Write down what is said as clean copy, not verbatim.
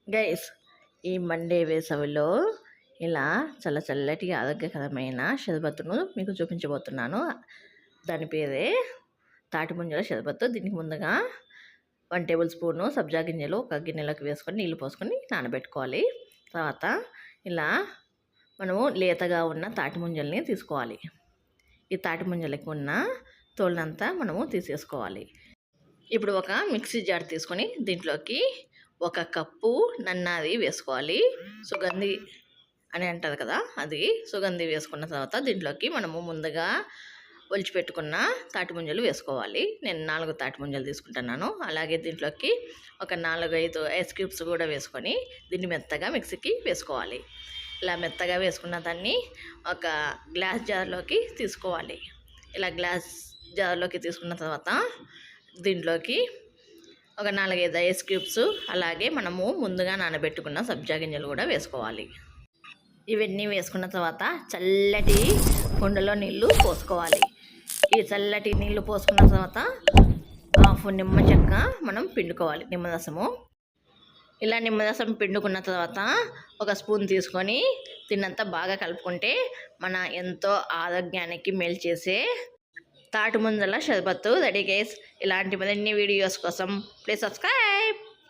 Guys, ఈ Monday వేసవిలో ఇలా చల్లటి ఆరోగ్యకరమైన షర్బత్తును మీకు చూపించబోతున్నాను. దాని పేరే తాటి ముంజల షర్బత్తు. దీనికి ముందుగా 1 టేబుల్ స్పూను సబ్జా గింజలు ఒక గిన్నెలోకి వేసుకొని నీళ్ళు పోసుకొని నానబెట్టుకోవాలి. తర్వాత ఇలా మనము లేతగా ఉన్న తాటి ముంజల్ని తీసుకోవాలి. ఈ తాటి ముంజలకి ఉన్న తోలునంతా మనము తీసేసుకోవాలి. ఇప్పుడు ఒక మిక్సీ జార్ తీసుకొని దీంట్లోకి 1 కప్పు నన్నారి వేసుకోవాలి. సుగంధి అని అంటారు కదా, అది సుగంధి వేసుకున్న తర్వాత దీంట్లోకి మనము ముందుగా ఒలిచిపెట్టుకున్న తాటి ముంజలు వేసుకోవాలి. నేను 4 తాటి ముంజలు తీసుకుంటున్నాను. అలాగే దీంట్లోకి ఒక 4-5 ఐస్ క్యూబ్స్ కూడా వేసుకొని దీన్ని మెత్తగా మిక్సీకి వేసుకోవాలి. ఇలా మెత్తగా వేసుకున్న దాన్ని ఒక గ్లాస్ జార్లోకి తీసుకోవాలి. ఇలా గ్లాస్ జార్లోకి తీసుకున్న తర్వాత దీంట్లోకి ఒక 4-5 ఐస్ క్యూబ్స్, అలాగే మనము ముందుగా నానబెట్టుకున్న సబ్జా గింజలు కూడా వేసుకోవాలి. ఇవన్నీ వేసుకున్న తర్వాత చల్లటి కుండలో నీళ్లు పోసుకోవాలి. ఈ చల్లటి నీళ్లు పోసుకున్న తర్వాత హాఫ్ నిమ్మ చెక్క మనం పిండుకోవాలి, నిమ్మరసము. ఇలా నిమ్మరసం పిండుకున్న తర్వాత ఒక స్పూన్ తీసుకొని దీన్నంతా బాగా కలుపుకుంటే మన ఎంతో ఆరోగ్యానికి మేలు చేసే తాటి ముంజల షర్బత్తు రెడీ గైస్. ఇలాంటి మరిన్ని వీడియోస్ కోసం ప్లీజ్ సబ్స్క్రైబ్.